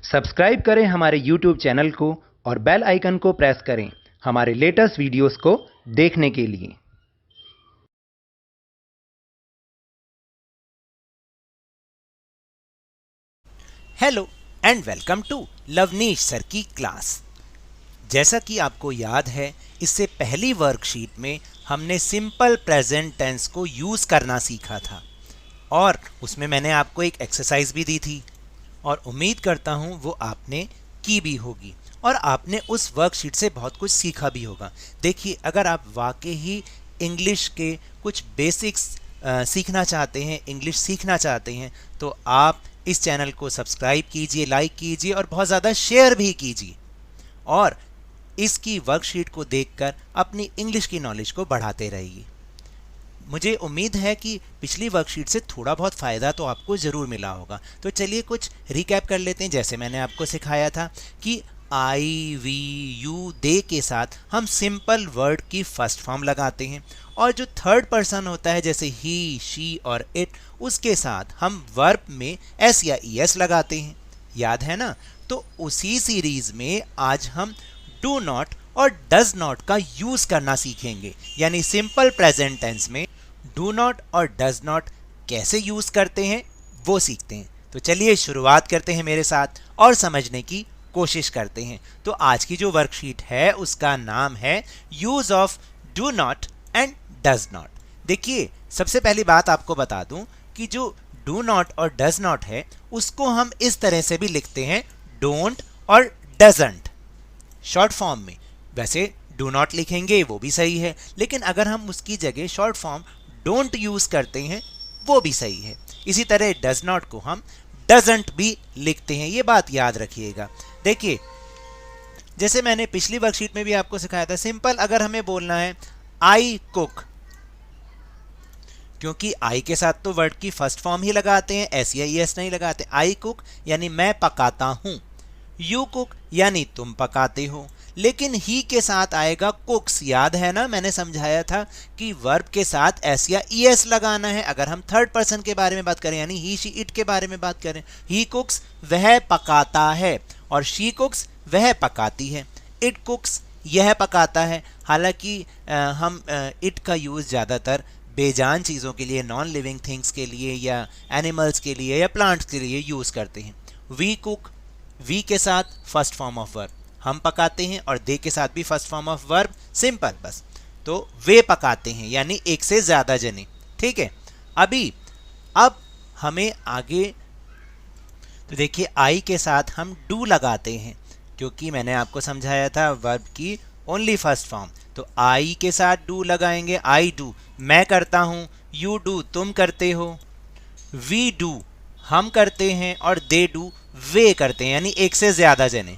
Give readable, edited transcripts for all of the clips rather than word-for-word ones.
Subscribe करें हमारे YouTube channel को और बेल आइकन को प्रेस करें हमारे लेटेस्ट वीडियोस को देखने के लिए। Hello and welcome to Lavneesh sir की क्लास। जैसा कि आपको याद है, इससे पहली वर्कशीट में हमने सिंपल प्रेजेंट टेंस को यूज़ करना सीखा था और उसमें मैंने आपको एक एक्सरसाइज भी दी थी और उम्मीद करता हूँ वो आपने की भी होगी और आपने उस वर्कशीट से बहुत कुछ सीखा भी होगा। देखिए, अगर आप वाकई ही इंग्लिश के कुछ बेसिक्स सीखना चाहते हैं, इंग्लिश सीखना चाहते हैं, तो आप इस चैनल को सब्सक्राइब कीजिए, लाइक कीजिए और बहुत ज़्यादा शेयर भी कीजिए और इसकी वर्कशीट को देखकर अपनी इंग्लिश की नॉलेज को बढ़ाते रहिए। मुझे उम्मीद है कि पिछली वर्कशीट से थोड़ा बहुत फ़ायदा तो आपको ज़रूर मिला होगा। तो चलिए कुछ रिकैप कर लेते हैं। जैसे मैंने आपको सिखाया था कि आई, वी, यू, दे के साथ हम सिंपल वर्ड की फर्स्ट फॉर्म लगाते हैं और जो थर्ड पर्सन होता है जैसे ही, शी और इट, उसके साथ हम वर्ब में एस या ई एस लगाते हैं। याद है ना? तो उसी सीरीज में आज हम डू नॉट और डज नॉट का यूज करना सीखेंगे। यानी सिंपल प्रेजेंट टेंस में डू नॉट और डज नॉट कैसे यूज करते हैं वो सीखते हैं। तो चलिए शुरुआत करते हैं मेरे साथ और समझने की कोशिश करते हैं। तो आज की जो वर्कशीट है उसका नाम है use of do not and does not. देखिए, सबसे पहली बात आपको बता दूं कि जो डू नॉट और डज नॉट है उसको हम इस तरह से भी लिखते हैं, डोंट और डजंट शॉर्ट फॉर्म में। वैसे डू नॉट लिखेंगे वो भी सही है, लेकिन अगर हम उसकी जगह शॉर्ट फॉर्म डोंट यूज करते हैं वो भी सही है। इसी तरह डज नॉट को हम डजंट भी लिखते हैं, ये बात याद रखिएगा। देखिए, जैसे मैंने पिछली वर्कशीट में भी आपको सिखाया था, सिंपल अगर हमें बोलना है आई कुक, क्योंकि आई के साथ तो वर्ड की फर्स्ट फॉर्म ही लगाते हैं, एस या ई एस नहीं लगाते। आई कुक यानी मैं पकाता हूं, यू कुक यानी तुम पकाते हो, लेकिन ही के साथ आएगा कुक्स। याद है ना, मैंने समझाया था कि वर्ब के साथ एस या ई एस लगाना है। अगर हम थर्ड पर्सन के बारे में बात करें, यानी ही, शी, इट के बारे में बात करें, ही कुक्स वह पकाता है और शी कुक्स वह पकाती है, इट कुक्स यह पकाता है। हालांकि हम इट का यूज ज़्यादातर बेजान चीज़ों के लिए, नॉन लिविंग थिंग्स के लिए या एनिमल्स के लिए या प्लांट्स के लिए यूज़ करते हैं। वी कुक, वी के साथ फर्स्ट फॉर्म ऑफ वर्ब हम पकाते हैं और दे के साथ भी first form of verb simple बस। तो वे पकाते हैं यानी एक से ज़्यादा जने। ठीक है, अब हमें आगे, तो देखिए आई के साथ हम डू लगाते हैं क्योंकि मैंने आपको समझाया था वर्ब की ओनली फर्स्ट फॉर्म। तो आई के साथ डू लगाएंगे, आई डू मैं करता हूँ, यू डू तुम करते हो, वी डू हम करते हैं और दे डू वे करते हैं यानी एक से ज्यादा जने।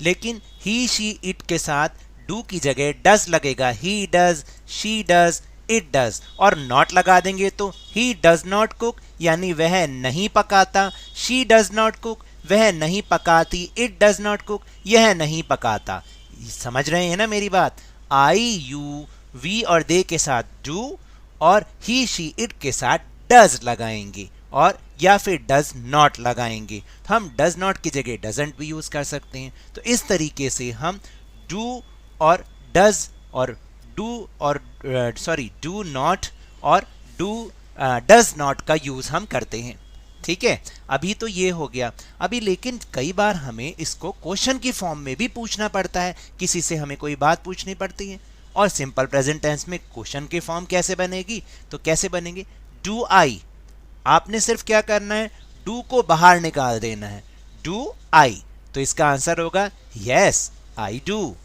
लेकिन ही, शी, इट के साथ डू की जगह डज लगेगा, he does, she does, it does, और नॉट लगा देंगे तो ही डज नॉट कुक यानी वह नहीं पकाता, शी डज नॉट कुक वह नहीं पकाती, इट डज नॉट कुक यह नहीं पकाता। समझ रहे हैं ना मेरी बात? आई, यू, वी और दे के साथ डू और ही, शी, इट के साथ डज लगाएंगे और या फिर डज नॉट लगाएंगे। तो हम डज नॉट की जगह डजंट भी यूज कर सकते हैं। तो इस तरीके से हम डू और डज और डू नॉट और डज नॉट का यूज हम करते हैं। ठीक है, अभी तो ये हो गया। अभी लेकिन कई बार हमें इसको क्वेश्चन की फॉर्म में भी पूछना पड़ता है, किसी से हमें कोई बात पूछनी पड़ती है और सिंपल प्रेजेंट टेंस में क्वेश्चन की फॉर्म कैसे बनेगी? तो कैसे बनेंगे? डू आई, आपने सिर्फ क्या करना है, डू को बाहर निकाल देना है, डू आई, तो इसका आंसर होगा यस आई डू।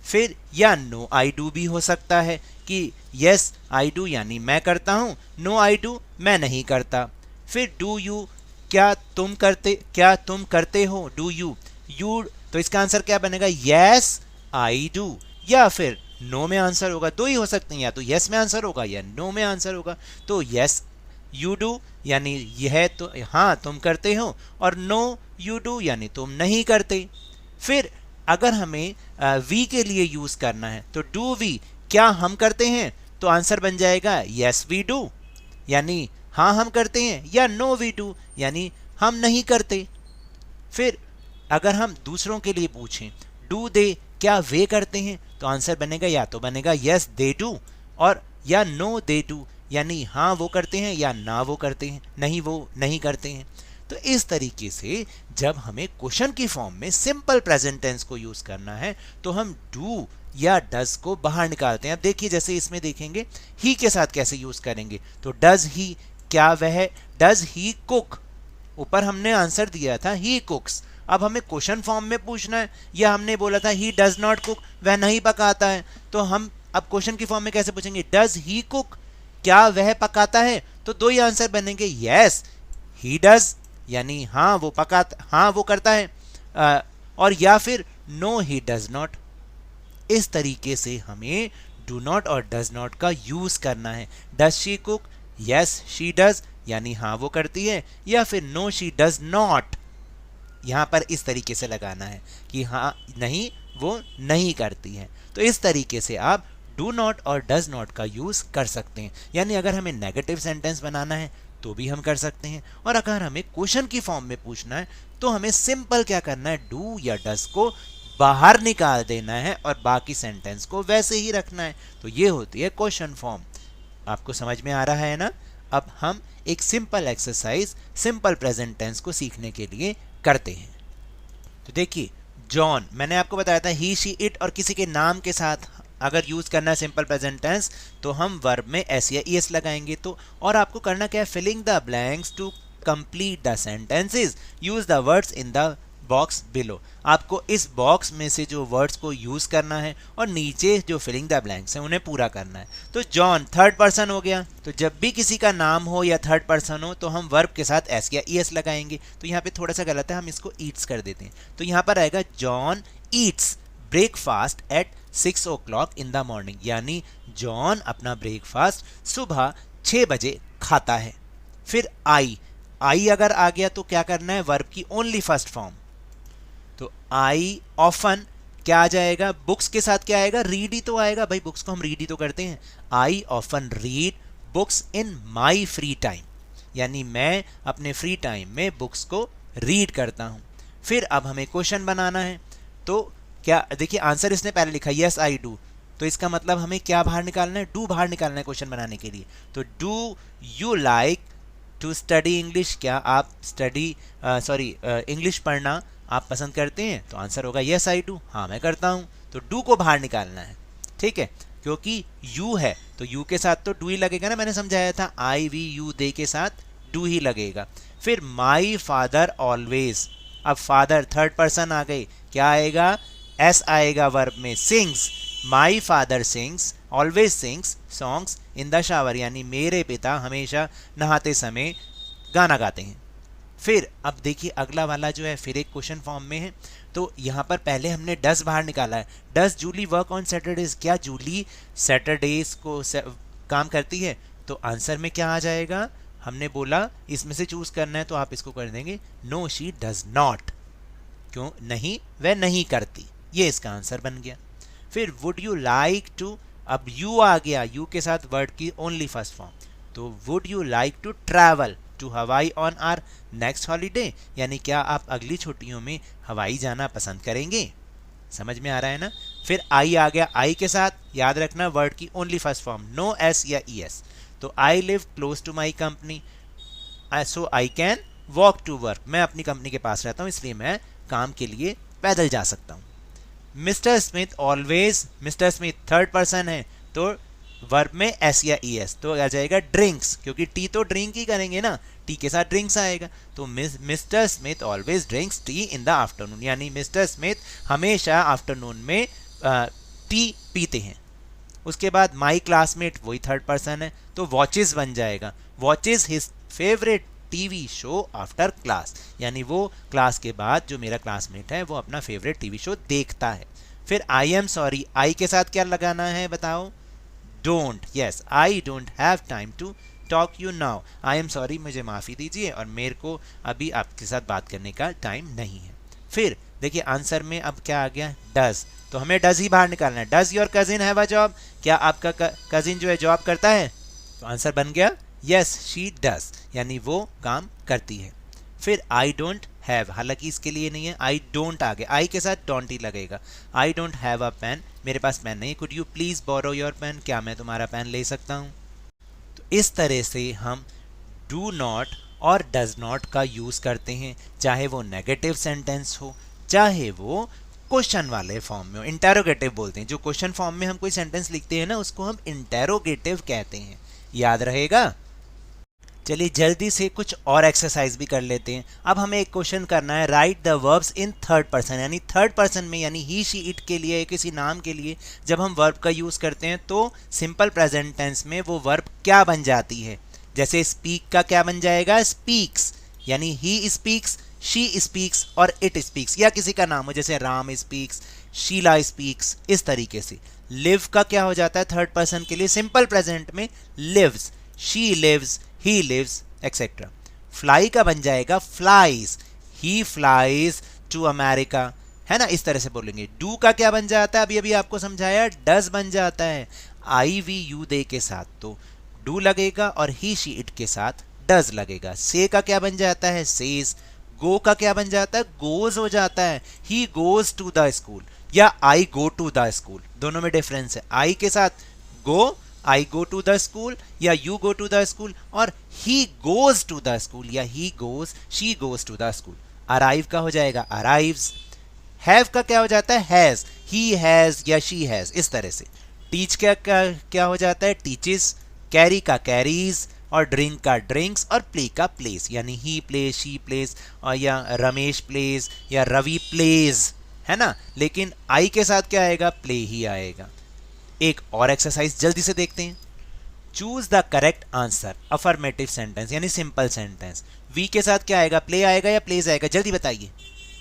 फिर या नो आई डू भी हो सकता है कि यस आई डू यानी मैं करता हूं, नो आई डू मैं नहीं करता। फिर डू यू, क्या तुम करते हो, डू यू, तो इसका आंसर क्या बनेगा? Yes I do. या फिर नो में आंसर होगा, दो ही हो सकते हैं, या तो यस में आंसर होगा या नो में आंसर होगा। तो यस यू डू यानी यह तो हाँ तुम करते हो, और नो यू डू यानी तुम नहीं करते। फिर अगर हमें वी के लिए यूज करना है तो डू वी, क्या हम करते हैं, तो आंसर बन जाएगा यस वी डू यानी हाँ हम करते हैं, या नो वी डू यानी हम नहीं करते। फिर अगर हम दूसरों के लिए पूछें डू दे, क्या वे करते हैं, तो आंसर बनेगा या तो बनेगा यस दे डू, और या नो दे डू, यानी हाँ वो करते हैं या ना वो करते हैं, नहीं वो नहीं करते हैं। तो इस तरीके से जब हमें क्वेश्चन की फॉर्म में सिंपल प्रेजेंट टेंस को यूज करना है तो हम डू या डज को बाहर निकालते हैं। अब देखिए जैसे इसमें देखेंगे ही के साथ कैसे यूज करेंगे, तो डज ही, क्या वह, डज ही कुक, ऊपर हमने आंसर दिया था ही कुक्स, अब हमें क्वेश्चन फॉर्म में पूछना है, या हमने बोला था ही डज नॉट कुक, वह नहीं पकाता है, तो हम अब क्वेश्चन की फॉर्म में कैसे पूछेंगे, डज ही कुक, क्या वह पकाता है, तो दो ही आंसर बनेंगे, यस ही डज, यानी हाँ वो पकाता, हाँ वो करता है, और या फिर नो ही डज नॉट। इस तरीके से हमें डू नॉट और डज नॉट का यूज करना है। Does she cook, yes she does, यानी हाँ वो करती है, या फिर नो शी डज नॉट, यहां पर इस तरीके से लगाना है कि हाँ नहीं वो नहीं करती है। तो इस तरीके से आप डू नॉट और डज नॉट का यूज कर सकते हैं, यानी अगर हमें नेगेटिव सेंटेंस बनाना है तो भी हम कर सकते हैं, और अगर हमें क्वेश्चन की फॉर्म में पूछना है तो हमें सिंपल क्या करना है, डू या डज को बाहर निकाल देना है और बाकी सेंटेंस को वैसे ही रखना है। तो ये होती है क्वेश्चन फॉर्म। आपको समझ में आ रहा है ना? अब हम एक simple exercise simple present tense को सीखने के लिए करते हैं। तो देखिए जॉन, मैंने आपको बताया था ही शी इट और किसी के नाम के साथ अगर यूज करना है सिंपल प्रेजेंट टेंस तो हम वर्ब में एस या ईएस लगाएंगे। तो और आपको करना क्या है, filling the blanks to complete the sentences, use the words in the box below. आपको इस बॉक्स में से जो वर्ड्स को यूज करना है और नीचे जो फिलिंग द ब्लैंक्स हैं उन्हें पूरा करना है। तो जॉन थर्ड पर्सन हो गया, तो जब भी किसी का नाम हो या थर्ड पर्सन हो तो हम वर्ब के साथ एस या ईएस लगाएंगे। तो यहाँ पे थोड़ा सा गलत है, हम इसको ईट्स कर देते हैं। तो यहाँ पर आएगा John Yeats breakfast at 6 o'clock in the morning, यानी जॉन अपना ब्रेकफास्ट सुबह 6 बजे खाता है। फिर आई अगर आ गया तो क्या करना है, वर्ब की ओनली फर्स्ट फॉर्म। तो आई ऑफन क्या आ जाएगा, बुक्स के साथ क्या आएगा, रीड ही तो आएगा, भाई बुक्स को हम रीड ही तो करते हैं। I often read books in my free time, यानी मैं अपने फ्री टाइम में बुक्स को रीड करता हूं। फिर अब हमें क्वेश्चन बनाना है, तो क्या देखिए आंसर इसने पहले लिखा यस आई डू, तो इसका मतलब हमें क्या बाहर निकालना है, डू बाहर निकालना है क्वेश्चन बनाने के लिए। तो do you like to study English, क्या आप इंग्लिश पढ़ना आप पसंद करते हैं, तो आंसर होगा यस आई डू, हाँ मैं करता हूं। तो डू को बाहर निकालना है, ठीक है, क्योंकि यू है तो यू के साथ तो डू ही लगेगा ना, मैंने समझाया था आई वी यू दे के साथ डू ही लगेगा। फिर माई फादर ऑलवेज, अब फादर थर्ड पर्सन आ गई, क्या आएगा, एस आएगा वर्ब में, sings, my father sings always sings songs in the shower, यानी मेरे पिता हमेशा नहाते समय गाना गाते हैं। फिर अब देखिए अगला वाला जो है फिर एक क्वेश्चन फॉर्म में है, तो यहाँ पर पहले हमने डज बाहर निकाला है, does Julie work on Saturdays, क्या जूली सैटरडेज को काम करती है, तो आंसर में क्या आ जाएगा, हमने बोला इसमें से चूज करना है तो आप इसको कर देंगे नो शी डज नॉट, क्यों नहीं वह नहीं करती, ये इसका आंसर बन गया। फिर वुड यू लाइक टू, अब यू आ गया, यू के साथ वर्ड की ओनली फर्स्ट फॉर्म, तो would you like to travel to Hawaii on our next holiday, यानी क्या आप अगली छुट्टियों में हवाई जाना पसंद करेंगे। समझ में आ रहा है ना? फिर आई आ गया, आई के साथ याद रखना वर्ड की only first form, no S या ई एस, तो I live close to my company so I can walk to work, मैं अपनी कंपनी के पास रहता हूँ इसलिए मैं काम के लिए पैदल जा सकता हूँ। Mister Smith always, mister Smith third person है तो वर्ब में एस या ई एस, तो आ जाएगा ड्रिंक्स, क्योंकि टी तो ड्रिंक ही करेंगे ना, टी के साथ ड्रिंक्स आएगा, तो mister Smith always drinks T in the afternoon, यानी मिस्टर स्मिथ हमेशा आफ्टरनून में टी पीते हैं। उसके बाद माई क्लासमेट वही थर्ड पर्सन है तो वॉचेस बन जाएगा, watches his favourite TV show after class, यानी वो क्लास के बाद जो मेरा क्लासमेट है वो अपना फेवरेट टीवी शो देखता है। फिर आई एम सॉरी, आई के साथ क्या लगाना है बताओ, don't, yes I don't have time to talk you now, I am sorry मुझे माफ़ी दीजिए और मेरे को अभी आपके साथ बात करने का टाइम नहीं है। फिर देखिए आंसर में अब क्या आ गया, डज, तो हमें डज ही बाहर निकालना है। Does your cousin have a job, क्या आपका कजिन जो है जॉब करता है, तो आंसर बन गया यस शी डज, यानी वो काम करती है। फिर आई डोंट हैव, हालांकि इसके लिए नहीं है, आई डोंट आगे, आई के साथ डोंट ही लगेगा। I don't have a pen, मेरे पास पेन नहीं। Could you please borrow your pen, क्या मैं तुम्हारा पेन ले सकता हूँ? तो इस तरह से हम डू नॉट और डज नॉट का यूज करते हैं, चाहे वो नेगेटिव सेंटेंस हो, चाहे वो क्वेश्चन वाले फॉर्म में हो। इंटेरोगेटिव बोलते हैं, जो क्वेश्चन फॉर्म में हम कोई सेंटेंस लिखते हैं ना, उसको हम इंटेरोगेटिव कहते हैं। याद रहेगा? चलिए जल्दी से कुछ और एक्सरसाइज भी कर लेते हैं। अब हमें एक क्वेश्चन करना है, right the verbs in third person, यानी थर्ड पर्सन में, यानी ही शी इट के लिए, किसी नाम के लिए जब हम वर्ब का यूज करते हैं तो सिंपल प्रेजेंट टेंस में वो वर्ब क्या बन जाती है। जैसे स्पीक का क्या बन जाएगा? स्पीक्स, यानी ही स्पीक्स, शी स्पीक्स और इट स्पीक्स, या किसी का नाम हो जैसे राम स्पीक्स, शीला स्पीक्स, इस तरीके से। लिव का क्या हो जाता है थर्ड पर्सन के लिए? सिंपल प्रेजेंट में lives, she lives, he lives, etcetera. Fly का बन जाएगा flies, he flies to America, है ना, इस तरह से बोलेंगे। डू का क्या बन जाता है? अभी अभी आपको समझाया, डज बन जाता है आई वी यू दे के साथ, तो डू लगेगा और ही शी इट के साथ डज लगेगा। से का क्या बन जाता है? सेज। गो का क्या बन जाता है? गोज हो जाता है, he goes to the school या I go to the school, दोनों में डिफरेंस है। आई के साथ go, I go to the school या you go to the school, और he goes to the school या he goes, she goes to the school. Arrive का हो जाएगा अराइव्स। हैव का क्या हो जाता है? हैज, ही हैज या शी हैज, इस तरह से। टीच का क्या हो जाता है? टीचेस। कैरी का कैरीज, और ड्रिंक का ड्रिंक्स, और प्ले का प्लेस, यानी ही प्लेस, शी प्लेस, और या रमेश प्लेस या रवि प्लेज, है ना। लेकिन आई के साथ क्या आएगा? प्ले ही आएगा। एक और एक्सरसाइज जल्दी से देखते हैं। Choose the correct answer, affirmative sentence यानी सिंपल सेंटेंस। वी के साथ क्या आएगा? प्ले आएगा या प्लेज आएगा? जल्दी बताइए।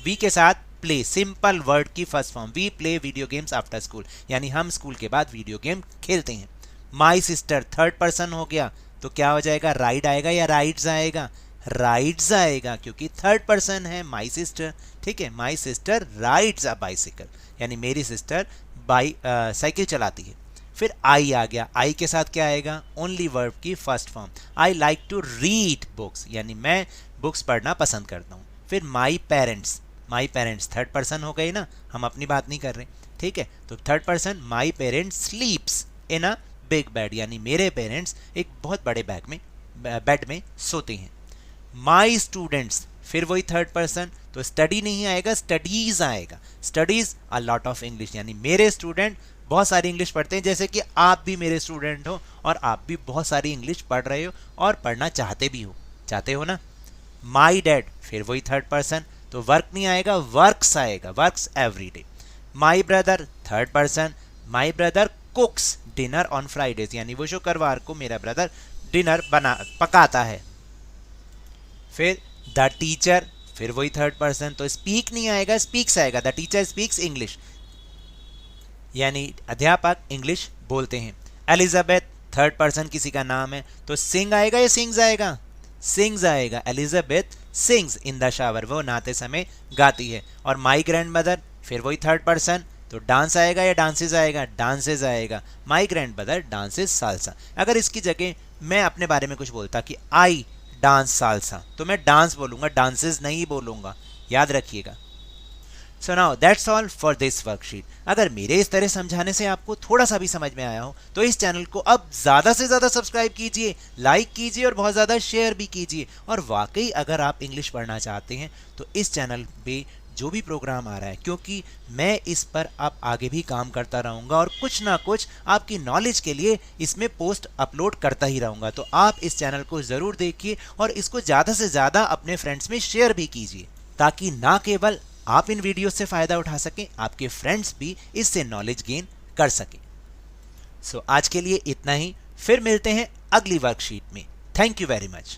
वी के साथ प्ले, सिंपल वर्ड की first form. We play video games after school, यानी हम स्कूल के बाद वीडियो गेम खेलते हैं। माई सिस्टर थर्ड पर्सन हो गया, तो क्या हो जाएगा? राइड आएगा या राइड्स आएगा? राइड्स आएगा, क्योंकि थर्ड पर्सन है माई सिस्टर। ठीक है, my sister rides a bicycle, यानी मेरी सिस्टर साइकिल चलाती है। फिर आई आ गया, आई के साथ क्या आएगा? ओनली वर्ब की first form. I like to read books, यानी मैं बुक्स पढ़ना पसंद करता हूँ। फिर my parents, my parents third person हो गई ना, हम अपनी बात नहीं कर रहे। ठीक है, तो third person, my parents स्लीप्स in a big bed, यानी मेरे पेरेंट्स एक बहुत बड़े बेड में सोते हैं। माई स्टूडेंट्स, फिर वही थर्ड पर्सन, तो स्टडी नहीं आएगा, स्टडीज आएगा। Studies a lot of English, यानी मेरे स्टूडेंट बहुत सारी इंग्लिश पढ़ते हैं, जैसे कि आप भी मेरे स्टूडेंट हो और आप भी बहुत सारी इंग्लिश पढ़ रहे हो और पढ़ना चाहते हो ना। माई डैड, फिर वही थर्ड पर्सन, तो वर्क नहीं आएगा, वर्क्स आएगा, works every day. My brother third person, my brother कुक्स dinner on Fridays, यानी वो शुक्रवार को मेरा ब्रदर डिनर पकाता है। फिर द टीचर, फिर वही थर्ड पर्सन, तो स्पीक नहीं आएगा, स्पीक्स आएगा। द टीचर स्पीक्स इंग्लिश, यानी अध्यापक इंग्लिश बोलते हैं। एलिजाबेथ थर्ड पर्सन किसी का नाम है, तो सिंग आएगा या सिंग्स आएगा? सिंग्स आएगा। Elizabeth sings in the shower, वो नहाते समय गाती है। और माई ग्रैंड मदर, फिर वही थर्ड पर्सन, तो डांस आएगा या डांसेस आएगा? डांसेस आएगा। My grand mother dances salsa. अगर इसकी जगह मैं अपने बारे में कुछ बोलता कि आई डांस सालसा, तो मैं डांस बोलूंगा, डांसेस नहीं बोलूंगा, याद रखिएगा। So now that's all for this worksheet. अगर मेरे इस तरह समझाने से आपको थोड़ा सा भी समझ में आया हो तो इस चैनल को अब ज़्यादा से ज़्यादा सब्सक्राइब कीजिए, लाइक कीजिए और बहुत ज़्यादा शेयर भी कीजिए। और वाकई अगर आप इंग्लिश पढ़ना चाहते हैं तो इस चैनल पे जो भी प्रोग्राम आ रहा है, क्योंकि मैं इस पर अब आगे भी काम करता रहूँगा और कुछ ना कुछ आपकी नॉलेज के लिए इसमें पोस्ट अपलोड करता ही रहूँगा, तो आप इस चैनल को ज़रूर देखिए और इसको ज़्यादा से ज़्यादा अपने फ्रेंड्स में शेयर भी कीजिए, ताकि ना केवल आप इन वीडियो से फ़ायदा उठा सकें, आपके फ्रेंड्स भी इससे नॉलेज गेन कर सकें। सो आज के लिए इतना ही, फिर मिलते हैं अगली वर्कशीट में। Thank you very much.